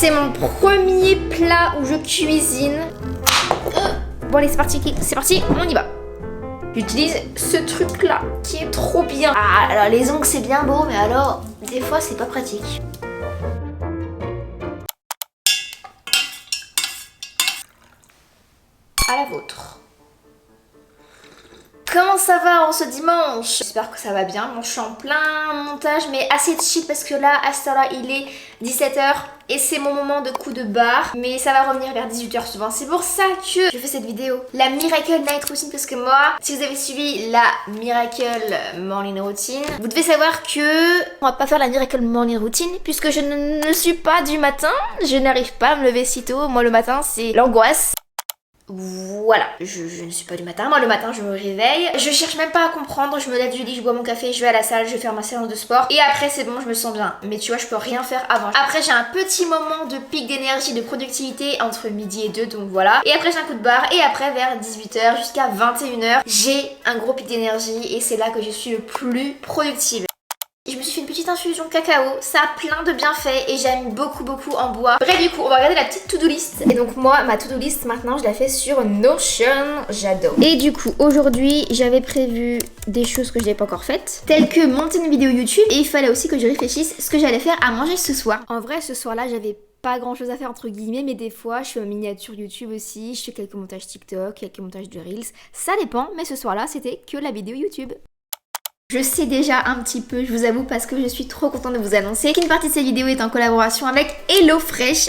C'est mon premier plat où je cuisine. Bon allez, c'est parti, on y va. J'utilise ce truc là qui est trop bien. Ah alors les ongles c'est bien beau, mais alors des fois c'est pas pratique. À la vôtre. Comment ça va en ce dimanche? J'espère que ça va bien. Bon, je suis en plein montage, mais assez chill parce que là, à ce temps-là, il est 17h et c'est mon moment de coup de barre. Mais ça va revenir vers 18h souvent. C'est pour ça que je fais cette vidéo. La Miracle Night Routine, parce que moi, si vous avez suivi la Miracle Morning Routine, vous devez savoir que on va pas faire la Miracle Morning Routine puisque je ne suis pas du matin. Je n'arrive pas à me lever si tôt. Moi, le matin, c'est l'angoisse. Voilà, je ne suis pas du matin. Moi le matin je me réveille, je cherche même pas à comprendre, je me lève du lit, je bois mon café, je vais à la salle, je vais faire ma séance de sport et après c'est bon, je me sens bien. Mais tu vois, je peux rien faire avant. Après j'ai un petit moment de pic d'énergie, de productivité entre midi et 2, donc voilà. Et après j'ai un coup de barre et après vers 18h jusqu'à 21h, j'ai un gros pic d'énergie et c'est là que je suis le plus productive. Je me suis fait une petite infusion cacao, ça a plein de bienfaits et j'aime beaucoup en boire. Bref, du coup on va regarder la petite to-do list. Et donc moi, ma to-do list maintenant je la fais sur Notion, j'adore. Et du coup aujourd'hui j'avais prévu des choses que je n'avais pas encore faites, telles que monter une vidéo YouTube, et il fallait aussi que je réfléchisse ce que j'allais faire à manger ce soir. En vrai ce soir là j'avais pas grand chose à faire entre guillemets, mais des fois je fais ma miniature YouTube aussi, je fais quelques montages TikTok, quelques montages de Reels, ça dépend, mais ce soir là c'était que la vidéo YouTube. Je sais déjà un petit peu, je vous avoue, parce que je suis trop contente de vous annoncer qu'une partie de cette vidéo est en collaboration avec HelloFresh.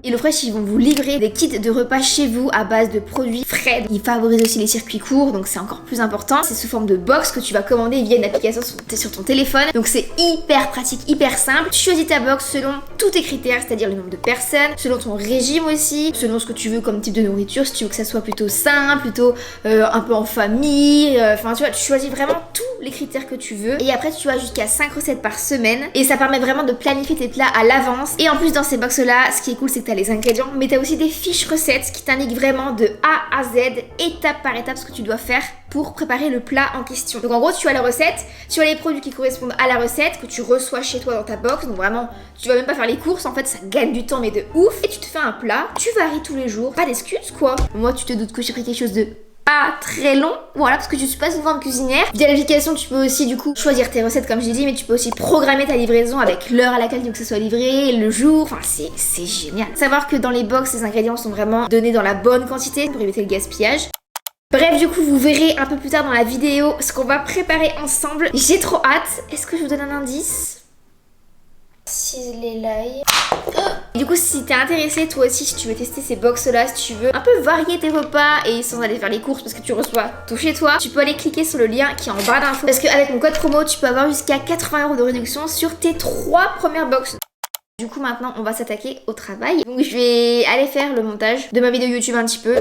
HelloFresh, ils vont vous livrer des kits de repas chez vous à base de produits frais. Ils favorisent aussi les circuits courts, donc c'est encore plus important. C'est sous forme de box que tu vas commander via une application sur ton téléphone. Donc c'est hyper pratique, hyper simple. Tu choisis ta box selon tous tes critères, c'est-à-dire le nombre de personnes, selon ton régime aussi, selon ce que tu veux comme type de nourriture, si tu veux que ça soit plutôt sain, plutôt un peu en famille. Enfin tu vois, tu choisis vraiment tous les critères que tu veux. Et après tu as jusqu'à 5 recettes par semaine. Et ça permet vraiment de planifier tes plats à l'avance. Et en plus dans ces box-là, ce qui est cool, c'est que t'as les ingrédients, mais t'as aussi des fiches recettes qui t'indiquent vraiment de A à Z, étape par étape, ce que tu dois faire pour préparer le plat en question. Donc en gros, tu as la recette, tu as les produits qui correspondent à la recette que tu reçois chez toi dans ta box. Donc vraiment, tu vas même pas faire les courses, en fait ça gagne du temps mais de ouf. Et tu te fais un plat, tu varies tous les jours, pas d'excuses quoi. Moi tu te doutes que j'ai pris quelque chose de pas très long, voilà, parce que je suis pas une grande cuisinière. Via l'application tu peux aussi du coup choisir tes recettes comme j'ai dit, mais tu peux aussi programmer ta livraison avec l'heure à laquelle tu veux que ça soit livré, le jour, enfin c'est génial. Savoir que dans les box les ingrédients sont vraiment donnés dans la bonne quantité pour éviter le gaspillage. Bref, du coup vous verrez un peu plus tard dans la vidéo ce qu'on va préparer ensemble. J'ai trop hâte. Est-ce que je vous donne un indice? Ciseler l'ail. Du coup si t'es intéressé toi aussi, si tu veux tester ces box là, si tu veux un peu varier tes repas et sans aller faire les courses parce que tu reçois tout chez toi, tu peux aller cliquer sur le lien qui est en barre d'infos parce qu'avec mon code promo tu peux avoir jusqu'à 80 € de réduction sur tes 3 premières box. Du coup maintenant on va s'attaquer au travail. Donc je vais aller faire le montage de ma vidéo YouTube un petit peu.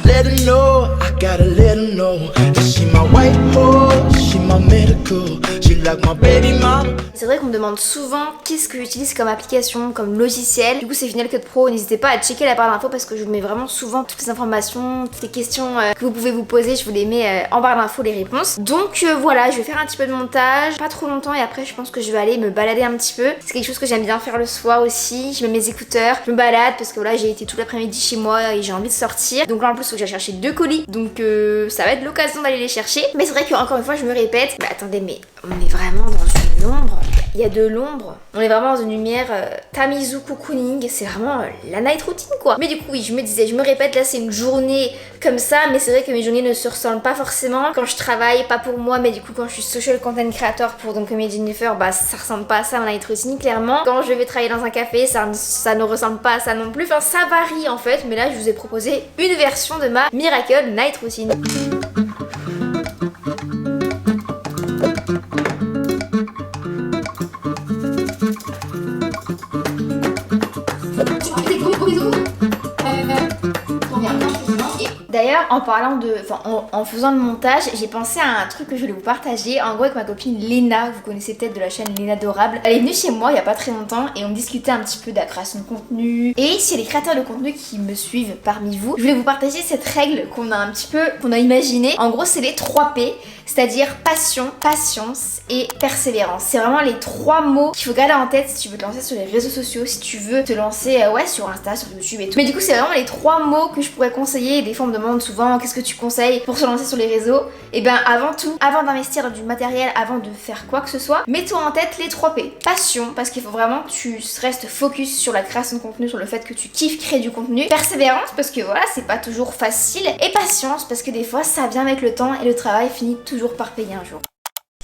Let her know, I gotta let her know that she my white horse, she my medical, she like my baby mama. C'est vrai qu'on me demande souvent qu'est-ce que j'utilise comme application, comme logiciel. Du coup c'est Final Cut Pro, n'hésitez pas à checker la barre d'infos parce que je vous mets vraiment souvent toutes les informations, toutes les questions que vous pouvez vous poser, je vous les mets en barre d'infos les réponses. Donc voilà, je vais faire un petit peu de montage, pas trop longtemps et après je pense que je vais aller me balader un petit peu. C'est quelque chose que j'aime bien faire le soir aussi, je mets mes écouteurs, je me balade parce que là j'ai été tout l'après-midi chez moi et j'ai envie de sortir. Donc là en plus faut que j'aille chercher 2 colis, donc ça va être l'occasion d'aller les chercher. Mais c'est vrai qu'encore une fois je me répète, bah attendez mais on est vraiment dans une ombre. Il y a de l'ombre, on est vraiment dans une lumière Tamizu cocooning, c'est vraiment la night routine quoi. Mais du coup oui, je me disais, je me répète, là c'est une journée comme ça, mais c'est vrai que mes journées ne se ressemblent pas forcément. Quand je travaille, pas pour moi, mais du coup quand je suis social content creator pour donc Comedy Jennifer, bah ça ressemble pas à ça ma night routine clairement. Quand je vais travailler dans un café, ça ne ressemble pas à ça non plus, enfin ça varie en fait, mais là je vous ai proposé une version de ma Miracle Night Routine. D'ailleurs, en parlant de... Enfin, en faisant le montage, j'ai pensé à un truc que je voulais vous partager. En gros, avec ma copine Léna, vous connaissez peut-être de la chaîne Léna Adorable. Elle est venue chez moi il y a pas très longtemps et on discutait un petit peu de la création de contenu. Et s'il y a des créateurs de contenu qui me suivent parmi vous, je voulais vous partager cette règle qu'on a un petit peu, qu'on a imaginée. En gros, c'est les 3 P, c'est-à-dire passion, patience et persévérance. C'est vraiment les 3 mots qu'il faut garder en tête si tu veux te lancer sur les réseaux sociaux, si tu veux te lancer ouais, sur Insta, sur YouTube et tout. Mais du coup, c'est vraiment les 3 mots que je pourrais conseiller. Des fois, on me demande souvent qu'est-ce que tu conseilles pour se lancer sur les réseaux. Et bien, avant tout, avant d'investir dans du matériel, avant de faire quoi que ce soit, mets-toi en tête les 3 P. Passion, parce qu'il faut vraiment que tu restes focus sur la création de contenu, sur le fait que tu kiffes créer du contenu. Persévérance, parce que voilà, c'est pas toujours facile. Et patience, parce que des fois, ça vient avec le temps et le travail finit toujours par payer un jour.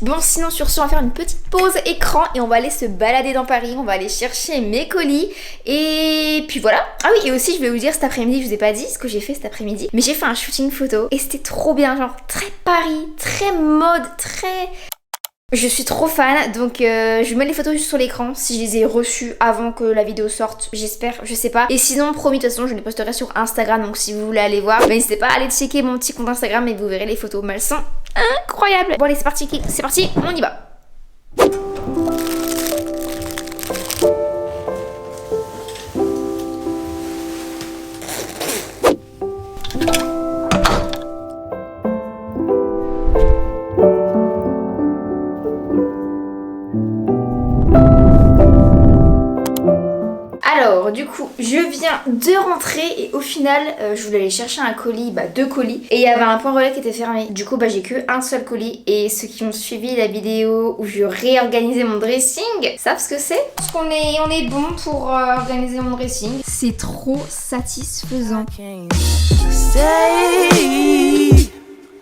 Bon, sinon sur ce, on va faire une petite pause écran et on va aller se balader dans Paris, on va aller chercher mes colis et puis voilà. Ah oui, et aussi je vais vous dire cet après-midi, je vous ai pas dit ce que j'ai fait cet après-midi, mais j'ai fait un shooting photo et c'était trop bien, genre très Paris, très mode, très... Je suis trop fan, donc je mets les photos juste sur l'écran si je les ai reçues avant que la vidéo sorte, j'espère, je sais pas. Et sinon, promis, de toute façon, je les posterai sur Instagram, donc si vous voulez aller voir, n'hésitez pas à aller checker mon petit compte Instagram et vous verrez les photos, mais elles sont incroyables. Bon allez, c'est parti, on y va. Alors du coup je viens de rentrer et au final je voulais aller chercher un colis, 2 colis et il y avait un point relais qui était fermé. Du coup j'ai que un seul colis et ceux qui ont suivi la vidéo où je réorganisais mon dressing savent ce que c'est. Parce qu'on est bon pour organiser mon dressing. C'est trop satisfaisant.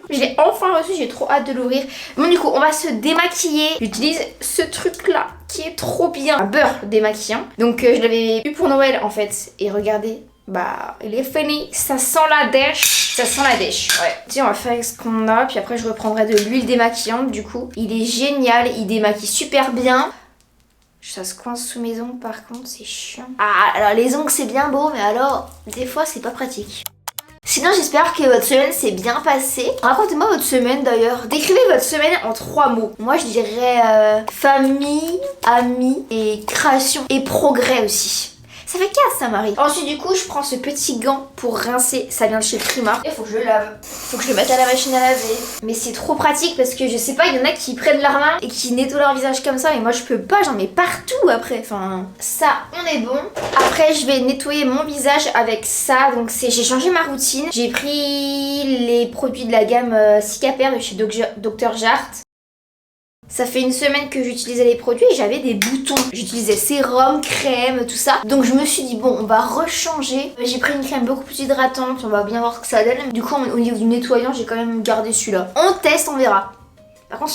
Je l'ai enfin reçu, j'ai trop hâte de l'ouvrir. Bon du coup on va se démaquiller. J'utilise ce truc là qui est trop bien, un beurre démaquillant. Donc je l'avais eu pour Noël en fait. Et regardez, il est fini. Ça sent la dèche. Ça sent la dèche, ouais. Tiens, on va faire avec ce qu'on a. Puis après je reprendrai de l'huile démaquillante du coup. Il est génial, il démaquille super bien. Ça se coince sous mes ongles par contre, c'est chiant. Ah alors les ongles c'est bien beau, mais alors des fois c'est pas pratique. Sinon j'espère que votre semaine s'est bien passée. Racontez-moi votre semaine d'ailleurs. Décrivez votre semaine en 3 mots. Moi je dirais famille, amis et création et progrès aussi. Ça fait 4 ça Marie. Ensuite du coup je prends ce petit gant pour rincer. Ça vient de chez Primark. Il faut que je le lave. Faut que je le mette à la machine à laver. Mais c'est trop pratique parce que je sais pas, il y en a qui prennent leur main et qui nettoient leur visage comme ça. Mais moi je peux pas, j'en mets partout après. Enfin ça on est bon. Après je vais nettoyer mon visage avec ça. Donc j'ai changé ma routine. J'ai pris les produits de la gamme Cicapair de chez Dr Jart. Ça fait une semaine que j'utilisais les produits et j'avais des boutons. J'utilisais sérum, crème, tout ça. Donc je me suis dit bon, on va rechanger. J'ai pris une crème beaucoup plus hydratante, on va bien voir ce que ça donne. Du coup au niveau du nettoyant, j'ai quand même gardé celui-là. On teste, on verra. Par contre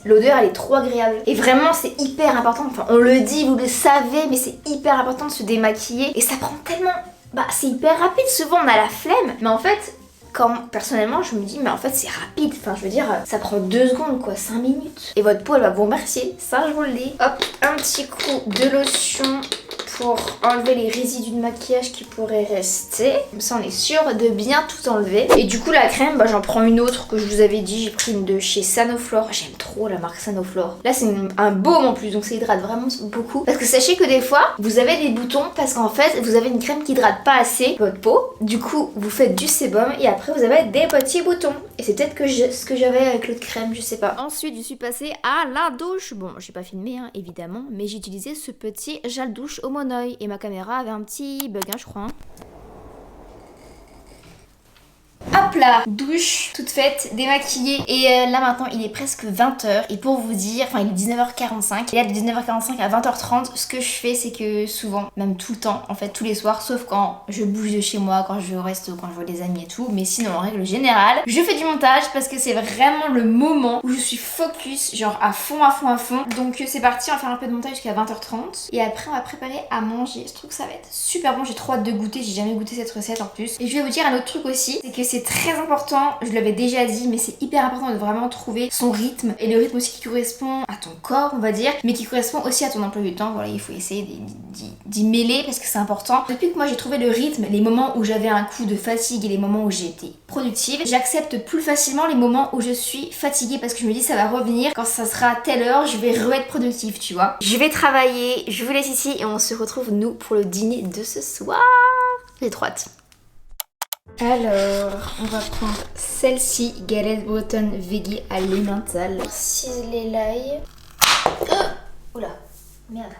l'odeur elle est trop agréable. Et vraiment c'est hyper important, enfin on le dit, vous le savez, mais c'est hyper important de se démaquiller. Et ça prend tellement... c'est hyper rapide, souvent on a la flemme. Mais en fait... personnellement je me dis mais en fait c'est rapide, enfin je veux dire ça prend 2 secondes quoi, 5 minutes. Et votre peau elle va vous remercier, ça je vous le dis. Hop, un petit coup de lotion pour enlever les résidus de maquillage qui pourraient rester. Comme ça on est sûr de bien tout enlever. Et du coup la crème, j'en prends une autre que je vous avais dit, j'ai pris une de chez Sanoflore. J'aime trop la marque Sanoflore. Là c'est un baume en plus donc ça hydrate vraiment beaucoup. Parce que sachez que des fois vous avez des boutons parce qu'en fait vous avez une crème qui hydrate pas assez votre peau. Du coup vous faites du sébum et après vous avez des petits boutons. Et c'est peut-être que ce que j'avais avec l'autre crème, je sais pas. Ensuite je suis passée à la douche. Bon j'ai pas filmé évidemment, mais j'ai utilisé ce petit gel douche au Monoï. Et ma caméra avait un petit bug je crois. Hop là, douche toute faite, démaquillée. Et là maintenant il est presque 20h. Et pour vous dire, enfin il est 19h45. Et là de 19h45 à 20h30, ce que je fais c'est que souvent, même tout le temps, en fait tous les soirs, sauf quand je bouge de chez moi, quand je reste, quand je vois des amis et tout. Mais sinon en règle générale, je fais du montage parce que c'est vraiment le moment où je suis focus, genre à fond. Donc c'est parti, on va faire un peu de montage jusqu'à 20h30. Et après on va préparer à manger. Je trouve que ça va être super bon, j'ai trop hâte de goûter, j'ai jamais goûté cette recette en plus. Et je vais vous dire un autre truc aussi, c'est que c'est très important, je l'avais déjà dit, mais c'est hyper important de vraiment trouver son rythme et le rythme aussi qui correspond à ton corps, on va dire, mais qui correspond aussi à ton emploi du temps. Voilà, il faut essayer d'y mêler parce que c'est important. Depuis que moi j'ai trouvé le rythme, les moments où j'avais un coup de fatigue et les moments où j'étais productive, j'accepte plus facilement les moments où je suis fatiguée parce que je me dis ça va revenir, quand ça sera à telle heure, je vais re-être productive, tu vois. Je vais travailler, je vous laisse ici et on se retrouve nous pour le dîner de ce soir. J'ai trop hâte. Alors, on va prendre celle-ci, galette bretonne veggie à l'emmental. Ciseler l'ail. Oula, merde.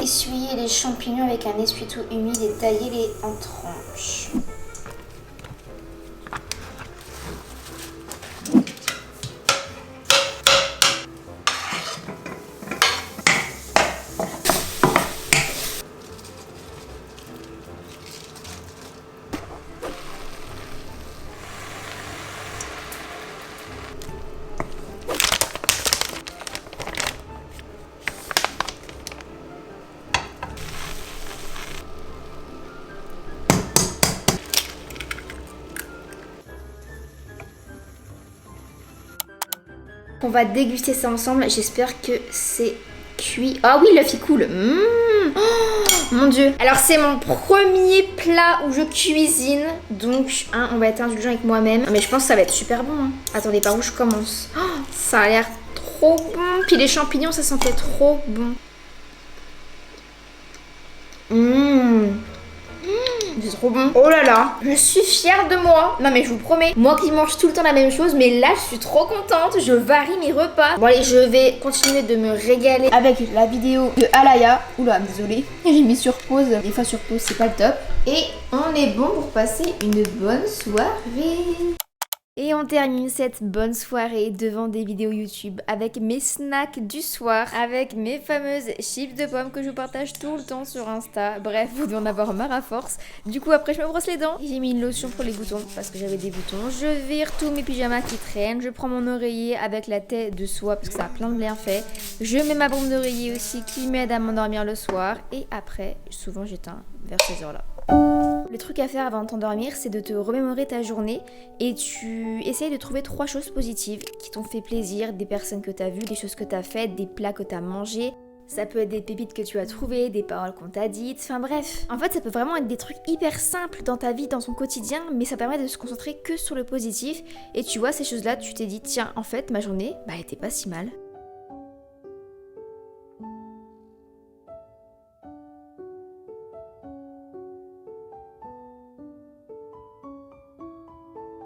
Essuyer les champignons avec un essuie-tout humide et tailler les en tranches. On va déguster ça ensemble, j'espère que c'est cuit. Ah oui, l'œuf il coule. Oh, mon dieu. Alors c'est mon premier plat où je cuisine, donc hein, on va être indulgent avec moi-même. Mais je pense que ça va être super bon. Hein. Attendez, par où je commence? Oh, ça a l'air trop bon. Puis les champignons, ça sentait trop bon. C'est trop bon. Oh là là, je suis fière de moi. Non mais je vous promets, moi qui mange tout le temps la même chose, mais là je suis trop contente, je varie mes repas. Bon allez, je vais continuer de me régaler avec la vidéo de Alaya. Oula, désolée, j'ai mis sur pause. Des fois sur pause, c'est pas le top. Et on est bon pour passer une bonne soirée. Et on termine cette bonne soirée devant des vidéos YouTube avec mes snacks du soir, avec mes fameuses chips de pommes que je partage tout le temps sur Insta. Bref, vous devez en avoir marre à force. Du coup, après, je me brosse les dents. J'ai mis une lotion pour les boutons parce que j'avais des boutons. Je vire tous mes pyjamas qui traînent. Je prends mon oreiller avec la tête de soie parce que ça a plein de bienfaits. Je mets ma bombe d'oreiller aussi qui m'aide à m'endormir le soir. Et après, souvent, j'éteins vers ces heures-là. Le truc à faire avant de t'endormir, c'est de te remémorer ta journée et tu essayes de trouver 3 choses positives qui t'ont fait plaisir, des personnes que t'as vues, des choses que t'as faites, des plats que t'as mangés. Ça peut être des pépites que tu as trouvées, des paroles qu'on t'a dites, enfin bref. En fait, ça peut vraiment être des trucs hyper simples dans ta vie, dans ton quotidien, mais ça permet de se concentrer que sur le positif. Et tu vois, ces choses-là, tu t'es dit, tiens, en fait, ma journée, elle était pas si mal.